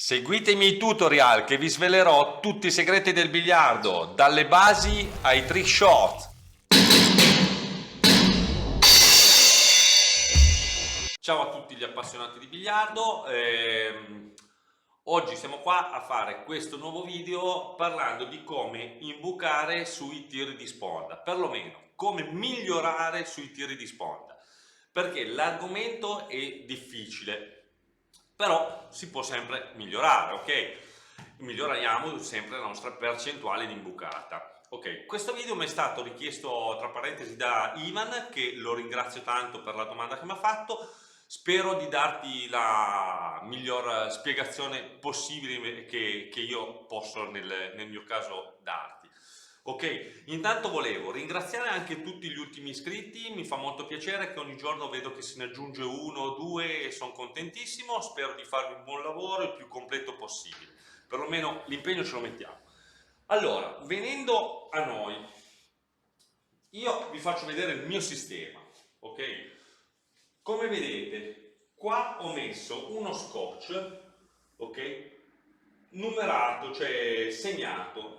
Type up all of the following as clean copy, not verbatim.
Seguite i miei tutorial che vi svelerò tutti i segreti del biliardo, dalle basi ai trick shot. Ciao a tutti gli appassionati di biliardo, oggi siamo qua a fare questo nuovo video parlando di come imbucare sui tiri di sponda, perlomeno come migliorare sui tiri di sponda, perché l'argomento è difficile. Però si può sempre migliorare, ok? Miglioriamo sempre la nostra percentuale di imbucata. Ok, questo video mi è stato richiesto tra parentesi da Ivan, che lo ringrazio tanto per la domanda che mi ha fatto. Spero di darti la miglior spiegazione possibile che io posso nel mio caso darti. Ok, intanto volevo ringraziare anche tutti gli ultimi iscritti, mi fa molto piacere che ogni giorno vedo che se ne aggiunge uno o due e sono contentissimo, spero di farvi un buon lavoro il più completo possibile, perlomeno l'impegno ce lo mettiamo. Allora, venendo a noi, io vi faccio vedere il mio sistema, ok? Come vedete, qua ho messo uno scotch, ok? Numerato, cioè segnato,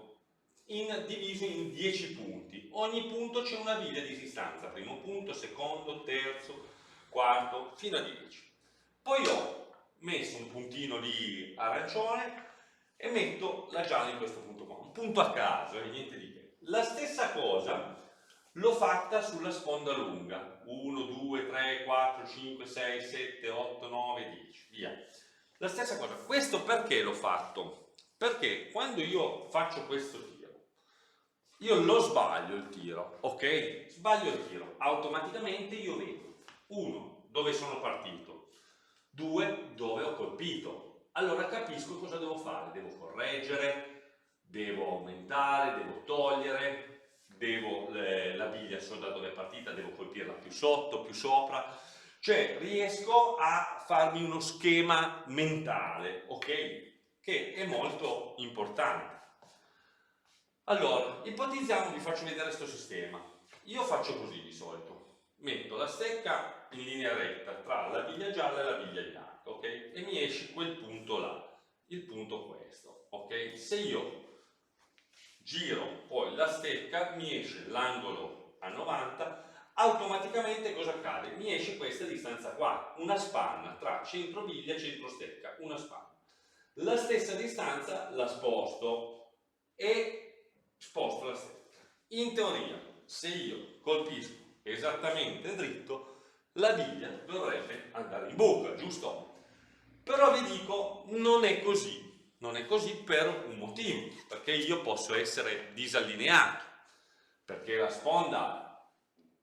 diviso in 10 punti. Ogni punto c'è una biglia di distanza, primo punto, secondo, terzo, quarto, fino a 10. Poi ho messo un puntino di arancione e metto la gialla in questo punto qua, un punto a caso, niente di che. La stessa cosa l'ho fatta sulla sponda lunga, 1, 2, 3, 4, 5, 6, 7, 8, 9, 10, via. La stessa cosa, questo perché l'ho fatto? Perché quando io faccio questo tiro, io lo sbaglio il tiro, ok? Sbaglio il tiro, automaticamente io vedo, 1, dove sono partito, 2, dove ho colpito. Allora capisco cosa devo fare, devo correggere, devo aumentare, devo togliere, la biglia so da dove è partita, devo colpirla più sotto, più sopra, cioè riesco a farmi uno schema mentale, ok? Che è molto importante. Allora, ipotizziamo, vi faccio vedere questo sistema. Io faccio così di solito, metto la stecca in linea retta tra la biglia gialla e la biglia bianca, ok? E mi esce quel punto là, il punto questo, ok? Se io giro poi la stecca, mi esce l'angolo a 90, automaticamente cosa accade? Mi esce questa distanza qua, una spanna tra centro biglia e centro stecca, una spanna. La stessa distanza la sposto e sposto la stecca. In teoria, se io colpisco esattamente dritto, la biglia dovrebbe andare in buca, giusto? Però vi dico, non è così. Non è così per un motivo, perché io posso essere disallineato, perché la sponda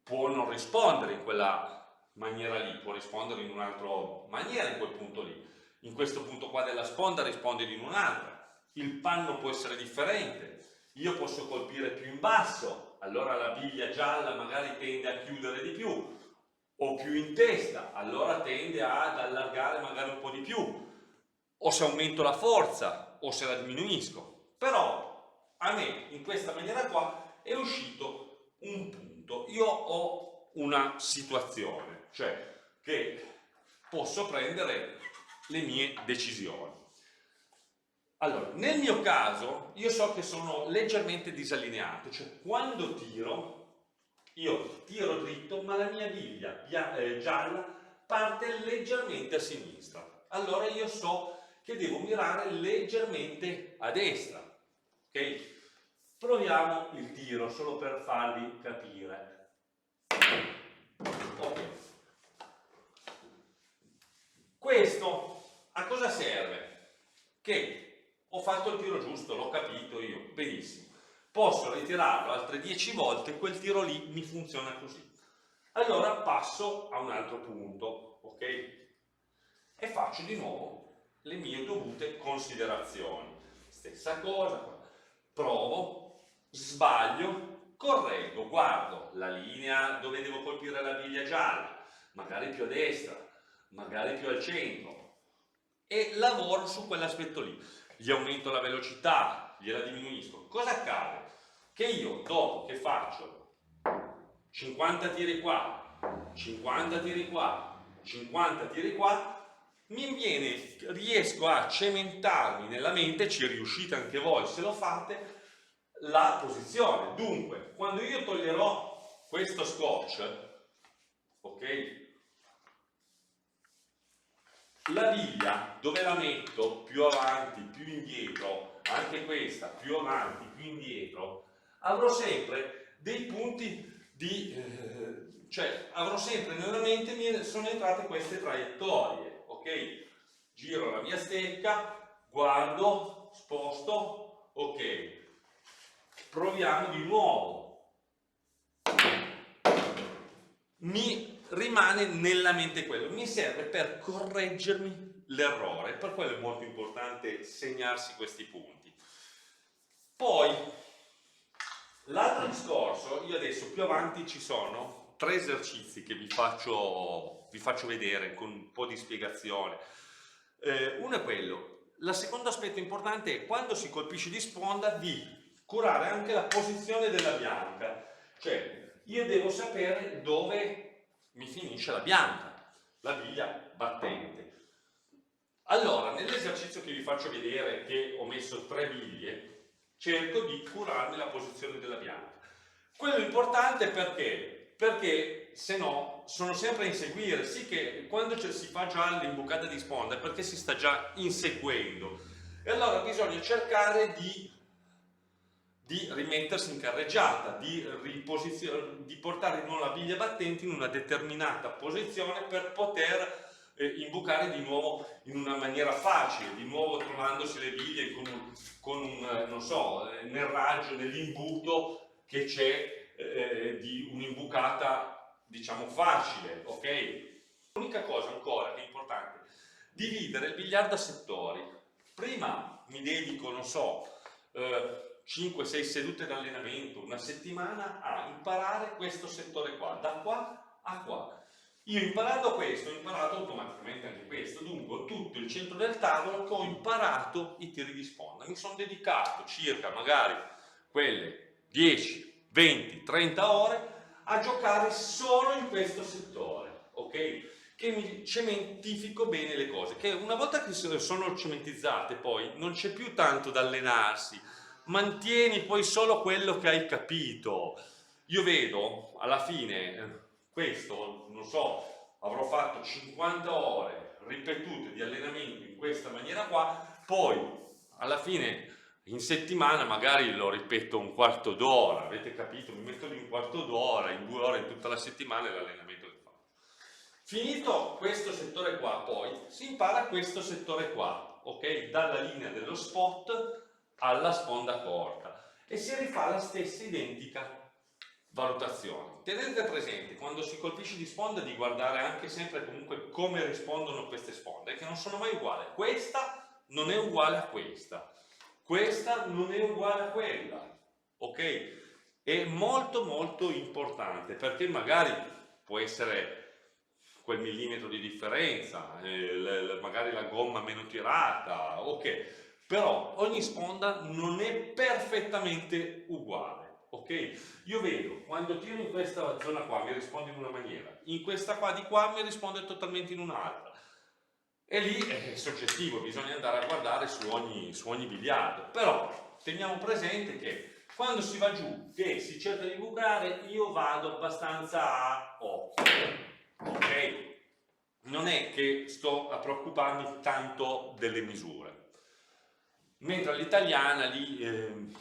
può non rispondere in quella maniera lì, può rispondere in un'altra maniera in quel punto lì. In questo punto qua della sponda risponde in un'altra. Il panno può essere differente, io posso colpire più in basso, allora la biglia gialla magari tende a chiudere di più, o più in testa, allora tende ad allargare magari un po' di più, o se aumento la forza o se la diminuisco. Però a me in questa maniera qua è uscito un punto. Io ho una situazione, cioè che posso prendere le mie decisioni. Allora, nel mio caso io so che sono leggermente disallineato, cioè quando tiro, io tiro dritto ma la mia biglia gialla parte leggermente a sinistra. Allora io so che devo mirare leggermente a destra, ok? Proviamo il tiro solo per farvi capire. Ok. Questo a cosa serve? Che ho fatto il tiro giusto, l'ho capito io, benissimo. Posso ritirarlo altre 10 volte, quel tiro lì mi funziona così. Allora passo a un altro punto, ok? E faccio di nuovo le mie dovute considerazioni. Stessa cosa, provo, sbaglio, correggo, guardo la linea dove devo colpire la biglia gialla, magari più a destra, magari più al centro, e lavoro su quell'aspetto lì. Gli aumento la velocità, gliela diminuisco. Cosa accade? Che io dopo che faccio 50 tiri qua, 50 tiri qua, 50 tiri qua, riesco a cementarmi nella mente, ci riuscite anche voi se lo fate, la posizione. Dunque, quando io toglierò questo scotch, ok, la biglia dove la metto, più avanti, più indietro, anche questa, più avanti, più indietro, avrò sempre dei punti cioè avrò sempre nella mente, mi sono entrate queste traiettorie, ok? Giro la mia stecca, guardo, sposto, ok, proviamo di nuovo. Mi rimane nella mente quello, mi serve per correggermi l'errore, per quello è molto importante segnarsi questi punti. Poi, l'altro discorso, io adesso più avanti ci sono 3 esercizi che vi faccio vedere con un po' di spiegazione. Uno è quello, il secondo aspetto importante è quando si colpisce di sponda di curare anche la posizione della bianca, cioè io devo sapere dove mi finisce la bianca, la biglia battente. Allora, nell'esercizio che vi faccio vedere, che ho messo 3 biglie, cerco di curarmi la posizione della bianca. Quello è importante perché? Perché se no sono sempre a inseguire, sì che quando si fa già l'imbucata di sponda è perché si sta già inseguendo e allora bisogna cercare di rimettersi in carreggiata, di portare di nuovo la biglia battente in una determinata posizione per poter imbucare di nuovo in una maniera facile, di nuovo trovandosi le biglie con un non so, nel raggio, nell'imbuto che c'è di un'imbucata diciamo facile, ok? L'unica cosa ancora che è importante, dividere il biliardo a settori. Prima mi dedico, non so, 5-6 sedute d'allenamento, una settimana a imparare questo settore qua, da qua a qua. Io imparando questo, ho imparato automaticamente anche questo, dunque tutto il centro del tavolo che ho imparato i tiri di sponda. Mi sono dedicato circa magari quelle 10, 20, 30 ore a giocare solo in questo settore, ok? Che mi cementifico bene le cose, che una volta che sono cementizzate poi non c'è più tanto da allenarsi, mantieni poi solo quello che hai capito. Io vedo alla fine questo, non so, avrò fatto 50 ore ripetute di allenamento in questa maniera qua, poi alla fine in settimana magari lo ripeto un quarto d'ora, avete capito? Mi metto lì un quarto d'ora, in 2 ore in tutta la settimana è l'allenamento che faccio. Finito questo settore qua, poi si impara questo settore qua, ok? Dalla linea dello spot alla sponda corta e si rifà la stessa identica valutazione. Tenete presente quando si colpisce di sponda di guardare anche sempre comunque come rispondono queste sponde, che non sono mai uguali. Questa non è uguale a questa, questa non è uguale a quella, ok? È molto molto importante perché magari può essere quel millimetro di differenza, magari la gomma meno tirata, ok, però ogni sponda non è perfettamente uguale, ok? Io vedo, quando tiro in questa zona qua mi risponde in una maniera, in questa qua di qua mi risponde totalmente in un'altra. E lì è soggettivo, bisogna andare a guardare su ogni biliardo. Però teniamo presente che quando si va giù e si cerca di bucare, io vado abbastanza a occhio, ok? Non è che sto a preoccuparmi tanto delle misure. Mentre all'italiana lì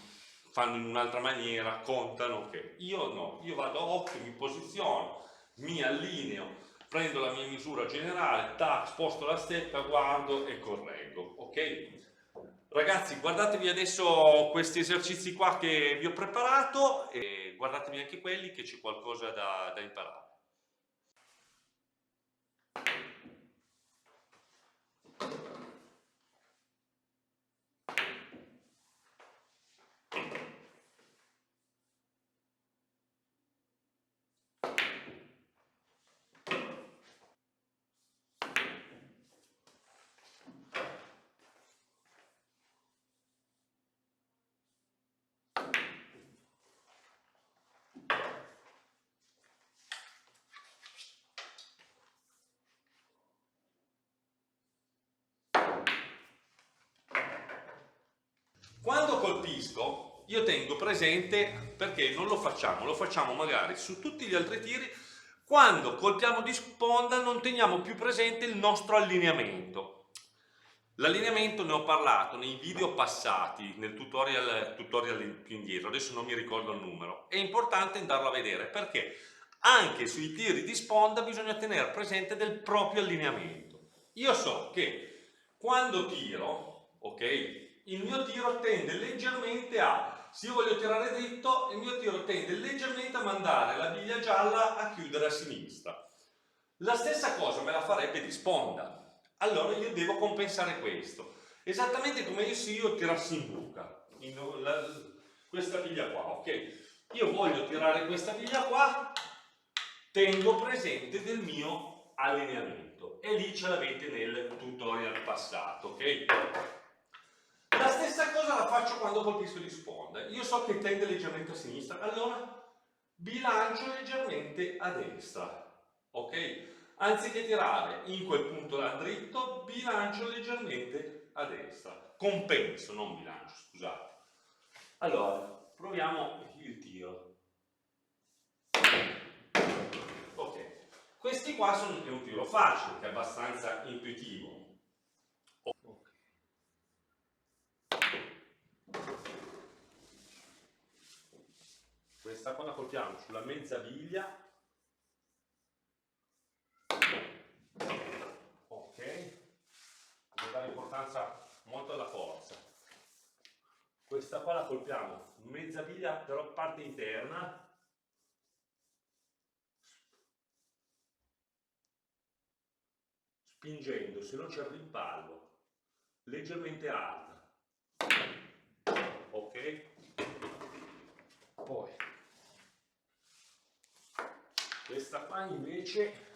fanno in un'altra maniera, contano, ok. Io no, io vado a occhio, mi posiziono, mi allineo, prendo la mia misura generale, tac, sposto la stecca, guardo e correggo, ok? Ragazzi, guardatevi adesso questi esercizi qua che vi ho preparato e guardatevi anche quelli che c'è qualcosa da imparare. colpisco io tengo presente, perché non lo facciamo magari su tutti gli altri tiri. Quando colpiamo di sponda non teniamo più presente il nostro allineamento. L'allineamento ne ho parlato nei video passati, nel tutorial più indietro, adesso non mi ricordo il numero. È importante andarlo a vedere perché anche sui tiri di sponda bisogna tenere presente del proprio allineamento. Io so che quando tiro, ok, il mio tiro tende leggermente se io voglio tirare dritto, il mio tiro tende leggermente a mandare la biglia gialla a chiudere a sinistra. La stessa cosa me la farebbe di sponda. Allora io devo compensare questo. Esattamente come se io tirassi in buca, questa biglia qua, ok? Io voglio tirare questa biglia qua, tengo presente del mio allineamento e lì ce l'avete nel tutorial passato, ok? La stessa cosa la faccio quando colpisco di sponda. Io so che tende leggermente a sinistra, allora bilancio leggermente a destra, ok? Anziché tirare in quel punto là dritto, bilancio leggermente a destra. Compenso, non bilancio, scusate. Allora, proviamo il tiro. Ok, questi qua sono un tiro facile, che è abbastanza intuitivo. Questa qua la colpiamo sulla mezza biglia. Ok, devo dare importanza molto alla forza. Questa qua la colpiamo mezza biglia, però parte interna. Spingendo, se non c'è il rimpallo, leggermente alta. Ok? Poi questa qua invece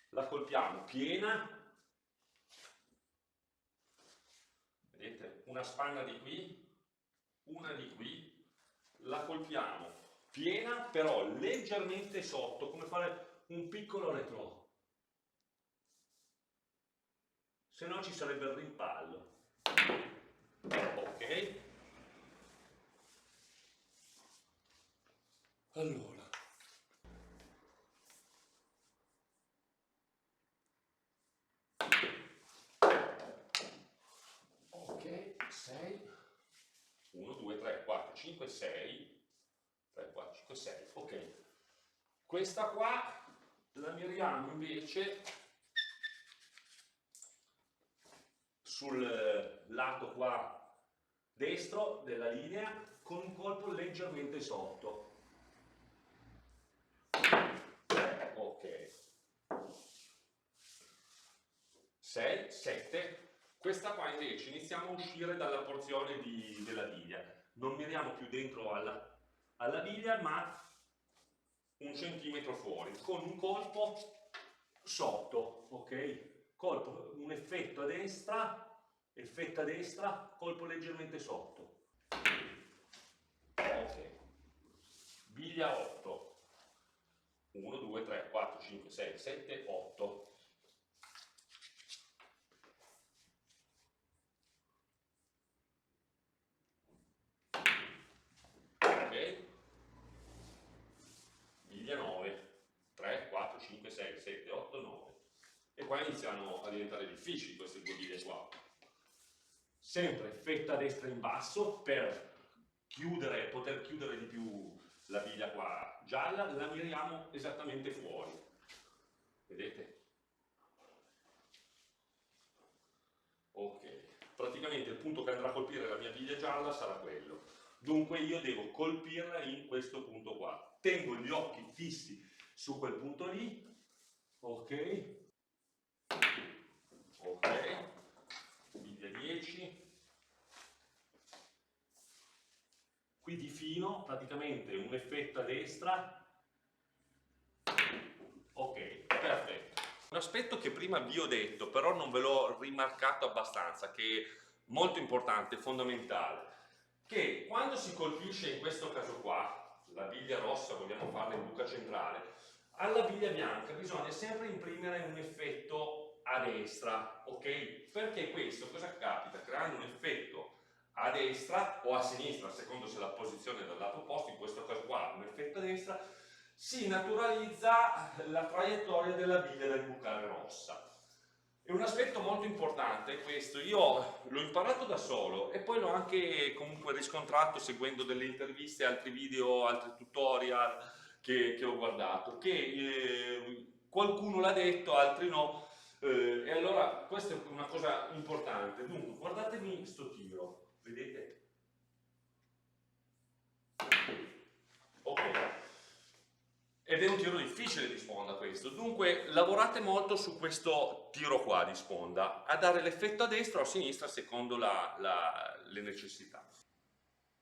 la colpiamo piena. Vedete? Una spanna di qui, una di qui. La colpiamo piena, però leggermente sotto, come fare un piccolo retro. Se no ci sarebbe il rimpallo. Ok? Allora. Ok, 6. 1, 2, 3, 4, 5, 6. 3, 4, 5, 6. Ok. Questa qua la miriamo invece sul lato qua destro della linea con un colpo leggermente sotto. Ok. 6, 7. Questa qua invece iniziamo a uscire dalla porzione della biglia. Non miriamo più dentro alla biglia, ma un centimetro fuori, con un colpo sotto, ok? Colpo, un effetto a destra, colpo leggermente sotto. Ok. Biglia 8. 1, 2, 3, 4, 5, 6, 7, 8. Ok. Biglia 9. 3, 4, 5, 6, 7, 8, 9. E qua iniziano a diventare difficili queste due biglie qua. Sempre effetto a destra in basso per poter chiudere di più la biglia qua gialla, la miriamo esattamente fuori. Vedete? Ok, praticamente il punto che andrà a colpire la mia biglia gialla sarà quello. Dunque io devo colpirla in questo punto qua. Tengo gli occhi fissi su quel punto lì. Ok. Ok. Biglia 10. Qui di fino, praticamente un effetto a destra. Ok, perfetto. Un aspetto che prima vi ho detto, però non ve l'ho rimarcato abbastanza, che è molto importante, fondamentale, che quando si colpisce in questo caso qua, la biglia rossa, vogliamo farla in buca centrale, alla biglia bianca bisogna sempre imprimere un effetto a destra, ok? Perché questo cosa capita? Creando un effetto a destra o a sinistra, secondo se la posizione è dal lato opposto, in questo caso qua un effetto a destra, si naturalizza la traiettoria della biglia da imbucare rossa. È un aspetto molto importante questo, io l'ho imparato da solo e poi l'ho anche comunque riscontrato seguendo delle interviste, altri video, altri tutorial che ho guardato, che qualcuno l'ha detto, altri no, e allora questa è una cosa importante. Dunque, guardatemi sto tiro, vedete? Ok. Ed è un tiro difficile di sponda questo, dunque lavorate molto su questo tiro qua di sponda, a dare l'effetto a destra o a sinistra secondo le necessità.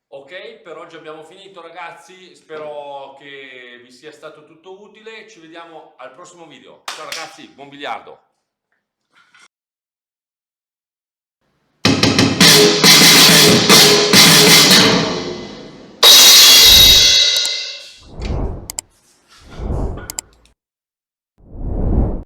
Ok, per oggi abbiamo finito ragazzi, spero che vi sia stato tutto utile, ci vediamo al prossimo video. Ciao ragazzi, buon biliardo!